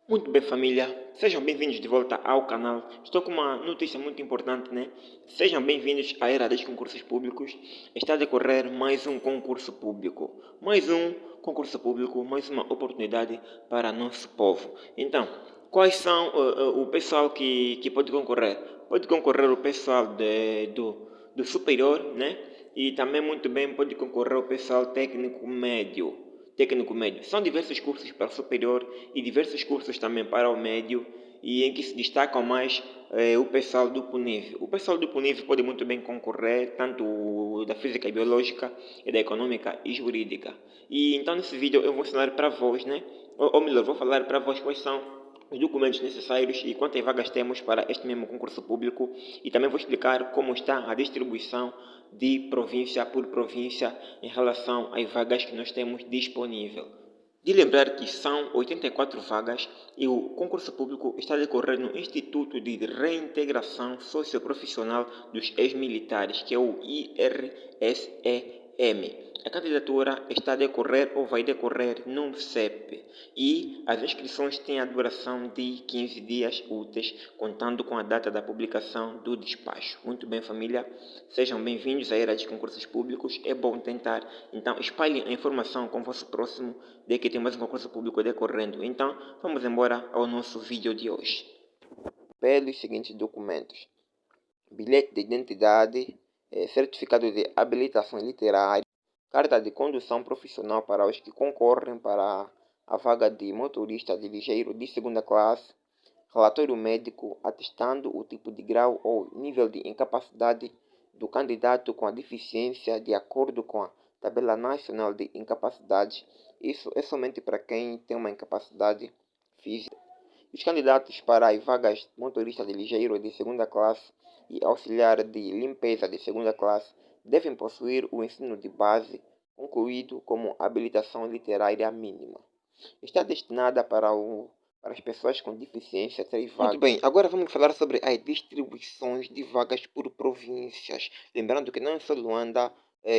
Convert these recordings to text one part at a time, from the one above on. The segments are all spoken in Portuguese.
Muito bem, família. Sejam bem-vindos de volta ao canal. Estou com uma notícia muito importante, né? Sejam bem-vindos à era dos concursos públicos. Está a decorrer mais um concurso público. Mais um concurso público, mais uma oportunidade para nosso povo. Então, quais são o pessoal que pode concorrer? Pode concorrer o pessoal do superior, né? E também muito bem pode concorrer o pessoal técnico médio. Técnico médio. São diversos cursos para o superior e diversos cursos também para o médio, e em que se destacam mais o pessoal do PUNIV. O pessoal do PUNIV pode muito bem concorrer, tanto da física e biológica, e da econômica e jurídica. E então nesse vídeo eu vou ensinar para vós, né? Ou melhor, vou falar para vós quais são os documentos necessários e quantas vagas temos para este mesmo concurso público, e também vou explicar como está a distribuição de província por província em relação às vagas que nós temos disponível. De lembrar que são 84 vagas e o concurso público está a decorrer no Instituto de Reintegração Socioprofissional dos Ex-Militares, que é o IRSEM. A candidatura está a decorrer ou vai decorrer no CEP, e as inscrições têm a duração de 15 dias úteis, contando com a data da publicação do despacho. Muito bem, família, sejam bem-vindos à era de concursos públicos. É bom tentar, então espalhem a informação com o vosso próximo de que tem mais um concurso público decorrendo. Então, vamos embora ao nosso vídeo de hoje. Pelos seguintes documentos: bilhete de identidade, certificado de habilitação literária, carta de condução profissional para os que concorrem para a vaga de motorista de ligeiro de segunda classe, relatório médico atestando o tipo de grau ou nível de incapacidade do candidato com a deficiência de acordo com a Tabela Nacional de Incapacidades. Isso é somente para quem tem uma incapacidade física. Os candidatos para as vagas de motorista de ligeiro de segunda classe e auxiliar de limpeza de segunda classe devem possuir o ensino de base concluído como habilitação literária mínima. Está destinada para as pessoas com deficiência 3 vagas. Muito bem, agora vamos falar sobre as distribuições de vagas por províncias. Lembrando que não é só Luanda,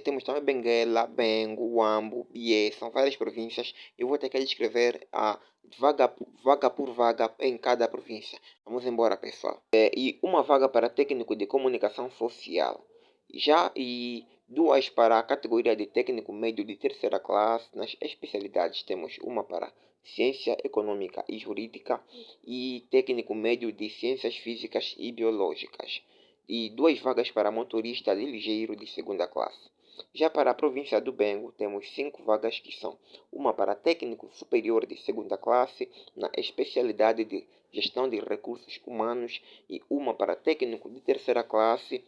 temos também Benguela, Bengo, Huambo, Bié, são várias províncias. Eu vou ter que descrever a vaga por vaga em cada província. Vamos embora, pessoal. E uma vaga para técnico de comunicação social. E duas para a categoria de técnico médio de terceira classe. Nas especialidades temos uma para ciência econômica e jurídica e técnico médio de ciências físicas e biológicas. E duas vagas para motorista de ligeiro de segunda classe. Já para a província do Bengo, temos 5 vagas que são uma para técnico superior de segunda classe na especialidade de gestão de recursos humanos e uma para técnico de terceira classe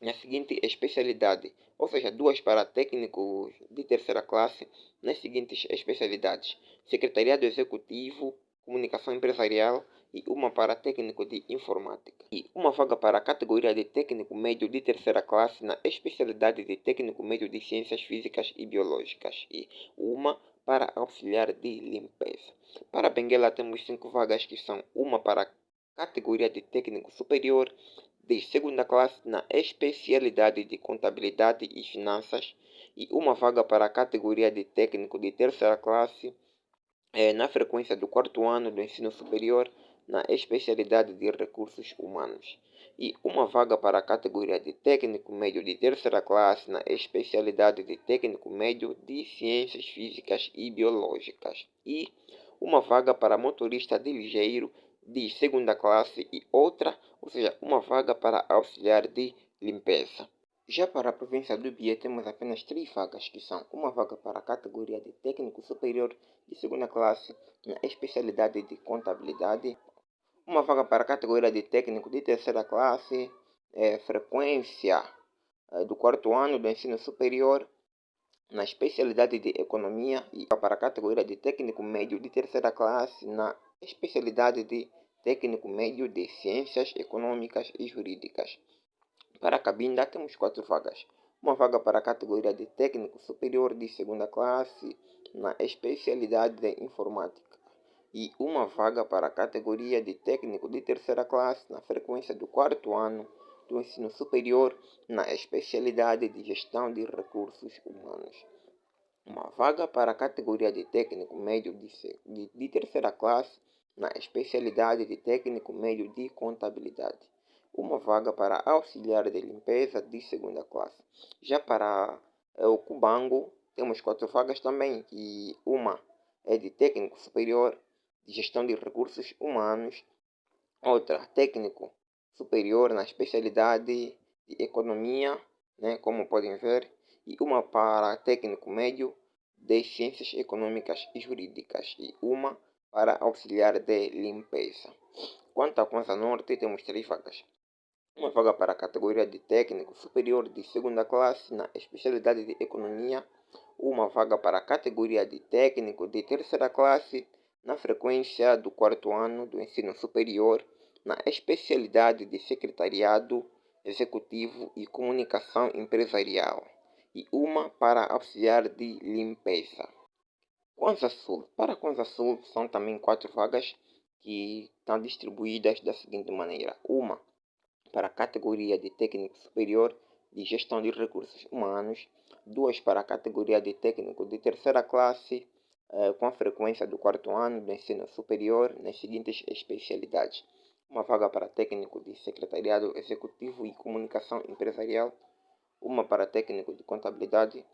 na seguinte especialidade, ou seja, duas para técnicos de terceira classe nas seguintes especialidades: Secretariado Executivo, Comunicação Empresarial e uma para técnico de informática. E uma vaga para a categoria de técnico médio de terceira classe na especialidade de técnico médio de ciências físicas e biológicas e uma para auxiliar de limpeza. Para Benguela temos 5 vagas que são uma para a categoria de técnico superior de segunda classe na especialidade de contabilidade e finanças e uma vaga para a categoria de técnico de terceira classe na frequência do 4º ano do ensino superior na especialidade de recursos humanos e uma vaga para a categoria de técnico médio de terceira classe na especialidade de técnico médio de ciências físicas e biológicas e uma vaga para motorista de ligeiro de segunda classe e outra, ou seja, uma vaga para auxiliar de limpeza. Já para a província do Bié temos apenas 3 vagas, que são uma vaga para a categoria de técnico superior de segunda classe na especialidade de contabilidade, uma vaga para a categoria de técnico de terceira classe, frequência do 4º ano do ensino superior na especialidade de economia e para a categoria de técnico médio de terceira classe na especialidade de técnico médio de ciências econômicas e jurídicas. Para a Cabinda temos 4 vagas. Uma vaga para a categoria de técnico superior de segunda classe na especialidade de informática e uma vaga para a categoria de técnico de terceira classe na frequência do 4º ano do ensino superior na especialidade de gestão de recursos humanos. Uma vaga para a categoria de técnico médio de terceira classe na especialidade de técnico médio de contabilidade. Uma vaga para auxiliar de limpeza de segunda classe. Já para o Cubango, temos 4 vagas também, e uma é de técnico superior de gestão de recursos humanos, outra técnico superior na especialidade de economia, né, como podem ver, e uma para técnico médio de ciências econômicas e jurídicas, e uma para auxiliar de limpeza. Quanto à Kwanza Norte, temos 3 vagas. Uma vaga para a categoria de técnico superior de segunda classe na especialidade de economia, uma vaga para a categoria de técnico de terceira classe na frequência do 4º ano do ensino superior na especialidade de secretariado executivo e comunicação empresarial, e uma para auxiliar de limpeza. Kwanza Sul. Para a Kwanza Sul são também 4 vagas que estão distribuídas da seguinte maneira: uma para a categoria de técnico superior de gestão de recursos humanos, 2 para a categoria de técnico de terceira classe, com a frequência do 4º ano do ensino superior nas seguintes especialidades: uma vaga para técnico de secretariado executivo e comunicação empresarial, uma para técnico de contabilidade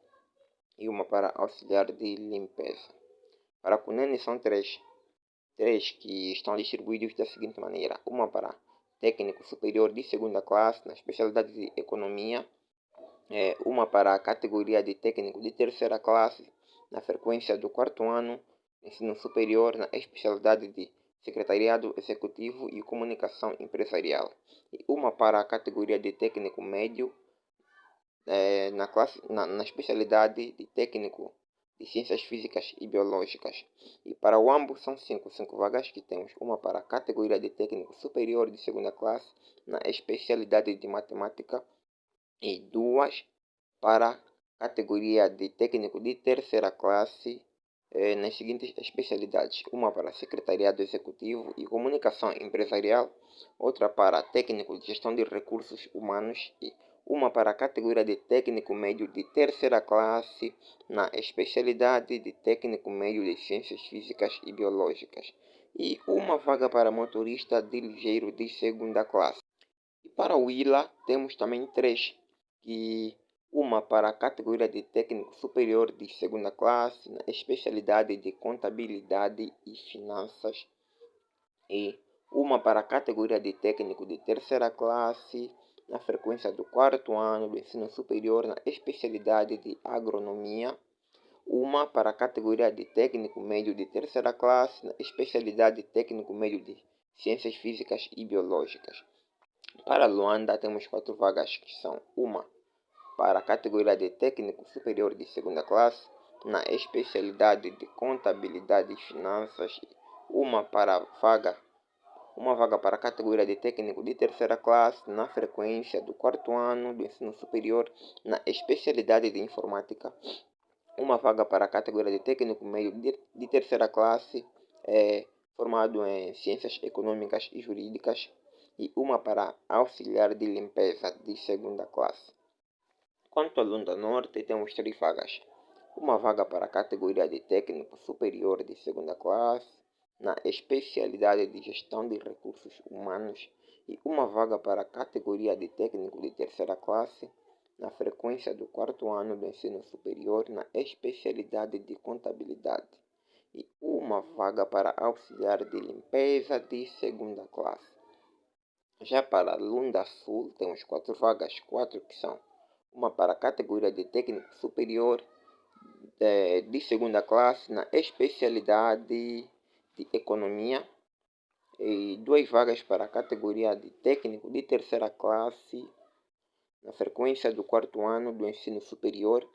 e uma para auxiliar de limpeza. Para a Cunene são 3 que estão distribuídos da seguinte maneira: uma para técnico superior de segunda classe na especialidade de economia, uma para a categoria de técnico de terceira classe na frequência do 4º ano ensino superior na especialidade de secretariado executivo e comunicação empresarial, e uma para a categoria de técnico médio na especialidade de técnico de ciências físicas e biológicas. E para o AMBO são 5 vagas, que temos uma para a categoria de técnico superior de segunda classe na especialidade de matemática, e 2 para a categoria de técnico de terceira classe nas seguintes especialidades: uma para secretariado executivo e comunicação empresarial, outra para técnico de gestão de recursos humanos, e uma para a categoria de técnico médio de terceira classe na especialidade de técnico médio de ciências físicas e biológicas, e uma vaga para motorista de ligeiro de segunda classe. E para o ILA temos também 3, que uma para a categoria de técnico superior de segunda classe na especialidade de contabilidade e finanças, e uma para a categoria de técnico de terceira classe na frequência do 4º ano do ensino superior na especialidade de agronomia, uma para a categoria de técnico médio de terceira classe na especialidade de técnico médio de ciências físicas e biológicas. Para Luanda temos 4 vagas, que são uma para a categoria de técnico superior de segunda classe na especialidade de contabilidade e finanças, uma vaga para a categoria de técnico de terceira classe na frequência do 4º ano do ensino superior na especialidade de informática, uma vaga para a categoria de técnico médio de terceira classe formado em ciências econômicas e jurídicas, e uma para auxiliar de limpeza de segunda classe. Quanto à Lunda Norte, temos 3 vagas: uma vaga para a categoria de técnico superior de segunda classe na especialidade de gestão de recursos humanos, e uma vaga para a categoria de técnico de terceira classe na frequência do 4º ano do ensino superior na especialidade de contabilidade, e uma vaga para auxiliar de limpeza de segunda classe. Já para Lunda Sul temos 4 vagas, 4 que são uma para a categoria de técnico superior de segunda classe na especialidade de economia, e 2 vagas para a categoria de técnico de terceira classe na frequência do 4º ano do ensino superior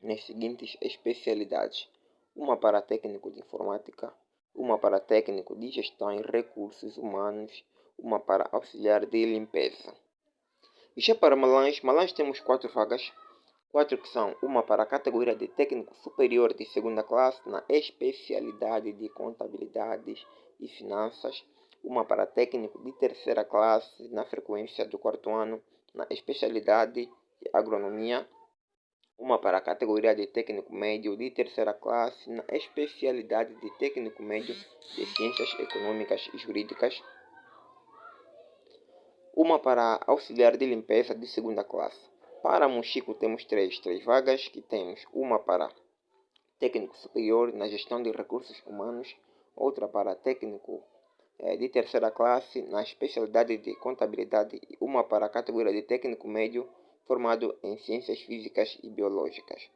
nas seguintes especialidades: uma para técnico de informática, uma para técnico de gestão e recursos humanos, uma para auxiliar de limpeza. E já para Malães temos 4 vagas, 4 que são uma para a categoria de técnico superior de segunda classe na especialidade de contabilidades e finanças, uma para técnico de terceira classe na frequência do 4º ano na especialidade de agronomia, uma para a categoria de técnico médio de terceira classe na especialidade de técnico médio de ciências econômicas e jurídicas, uma para auxiliar de limpeza de segunda classe. Para Mochico temos três vagas, que temos uma para técnico superior na gestão de recursos humanos, outra para técnico de terceira classe na especialidade de contabilidade e uma para a categoria de técnico médio formado em ciências físicas e biológicas.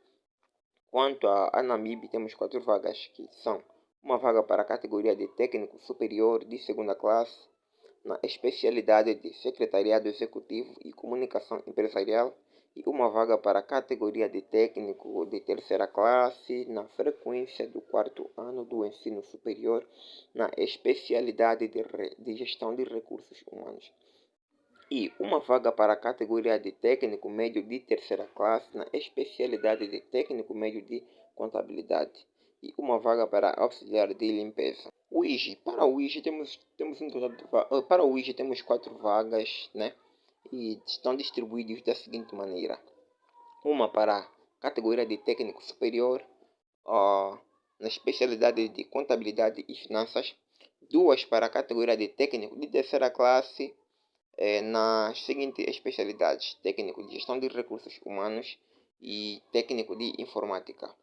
Quanto à Namib, temos 4 vagas, que são uma vaga para a categoria de técnico superior de segunda classe na especialidade de secretariado executivo e comunicação empresarial e uma vaga para a categoria de técnico de terceira classe na frequência do 4º ano do ensino superior na especialidade de gestão de recursos humanos. E uma vaga para a categoria de técnico médio de terceira classe na especialidade de técnico médio de contabilidade. E uma vaga para auxiliar de limpeza. Para o IGE para o IGE temos 4 vagas, né? E estão distribuídos da seguinte maneira: uma para a categoria de técnico superior, na especialidade de contabilidade e finanças, 2 para a categoria de técnico de terceira classe, nas seguintes especialidades: técnico de gestão de recursos humanos e técnico de informática.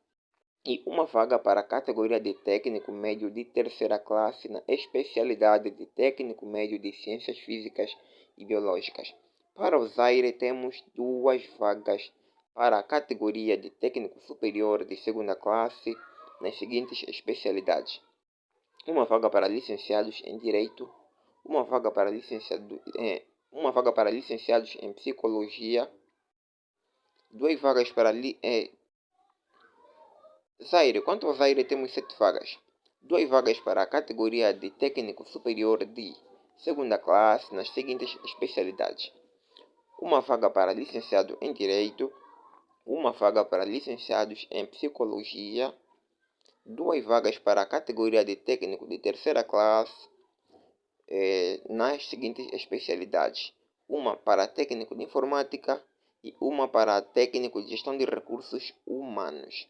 E uma vaga para a categoria de técnico médio de terceira classe na especialidade de técnico médio de ciências físicas e biológicas. Para o Zaire temos 2 vagas para a categoria de técnico superior de segunda classe nas seguintes especialidades: uma vaga para licenciados em Direito, uma vaga para licenciados em Psicologia, 2 vagas para Zaire. Quanto ao Zaire, temos 7 vagas. 2 vagas para a categoria de técnico superior de segunda classe nas seguintes especialidades: uma vaga para licenciado em Direito, uma vaga para licenciados em Psicologia, 2 vagas para a categoria de técnico de terceira classe nas seguintes especialidades: uma para técnico de informática e uma para técnico de gestão de recursos humanos.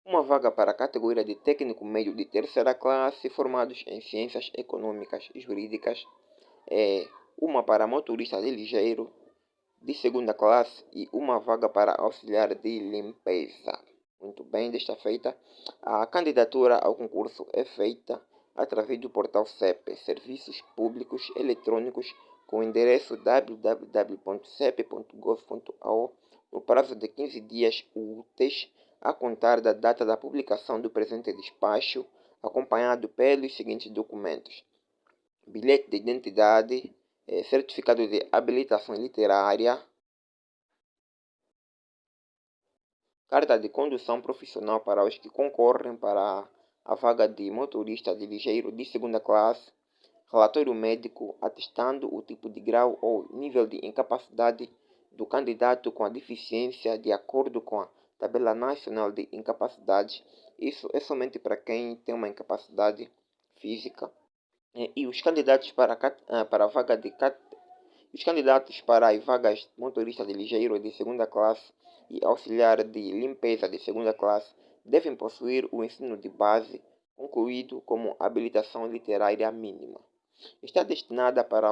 Uma vaga para a categoria de técnico médio de terceira classe formados em ciências econômicas e jurídicas, uma para motorista de ligeiro de segunda classe e uma vaga para auxiliar de limpeza. Muito bem, desta feita, a candidatura ao concurso é feita através do portal CEP, Serviços Públicos Eletrônicos, com o endereço www.cep.gov.au, no prazo de 15 dias úteis, a contar da data da publicação do presente despacho, acompanhado pelos seguintes documentos: bilhete de identidade, certificado de habilitação literária, carta de condução profissional para os que concorrem para a vaga de motorista de ligeiro de segunda classe, relatório médico atestando o tipo de grau ou nível de incapacidade do candidato com a deficiência de acordo com a Tabela Nacional de Incapacidades. Isso é somente para quem tem uma incapacidade física. E os candidatos para a vaga de os candidatos para as vagas de motorista de ligeiro de segunda classe e auxiliar de limpeza de segunda classe devem possuir o ensino de base concluído como habilitação literária mínima. Está destinada para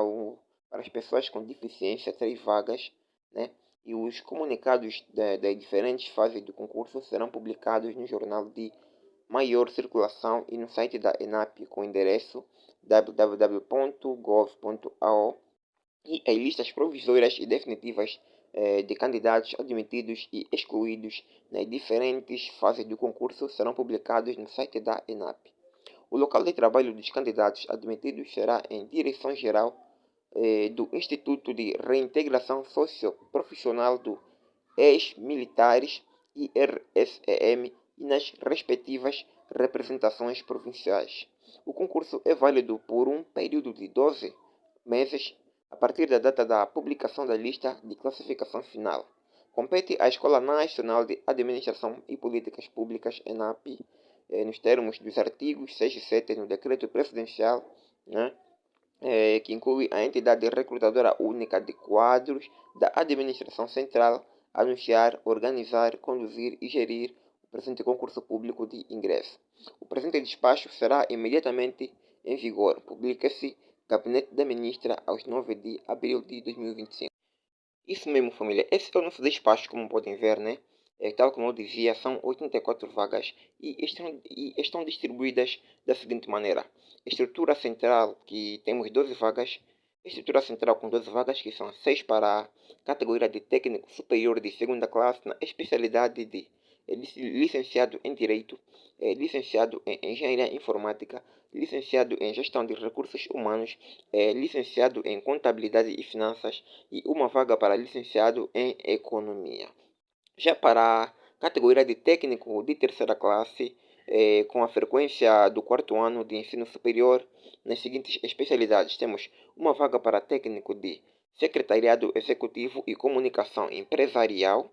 as pessoas com deficiência 3 vagas, né? E os comunicados das diferentes fases do concurso serão publicados no jornal de maior circulação e no site da ENAP com o endereço www.gov.au, e as listas provisórias e definitivas de candidatos admitidos e excluídos nas diferentes fases do concurso serão publicados no site da ENAP. O local de trabalho dos candidatos admitidos será em Direção-Geral do Instituto de Reintegração Socioprofissional do Ex-Militares, IRSEM, e nas respectivas representações provinciais. O concurso é válido por um período de 12 meses a partir da data da publicação da lista de classificação final. Compete à Escola Nacional de Administração e Políticas Públicas, ENAP, nos termos dos artigos 6 e 7 no Decreto Presidencial, né, que inclui a entidade recrutadora única de quadros da Administração Central, anunciar, organizar, conduzir e gerir o presente concurso público de ingresso. O presente despacho será imediatamente em vigor. Publica-se Gabinete da Ministra aos 9 de abril de 2025. Isso mesmo, família. Esse é o nosso despacho, como podem ver, né? Tal como eu dizia, são 84 vagas e estão distribuídas da seguinte maneira. Estrutura central, que temos 12 vagas. Estrutura central com 12 vagas, que são 6 para a categoria de técnico superior de segunda classe, na especialidade de licenciado em Direito, licenciado em Engenharia Informática, licenciado em Gestão de Recursos Humanos, licenciado em Contabilidade e Finanças e uma vaga para licenciado em Economia. Já para a categoria de técnico de terceira classe, com a frequência do quarto ano de ensino superior, nas seguintes especialidades, temos uma vaga para técnico de secretariado executivo e comunicação empresarial,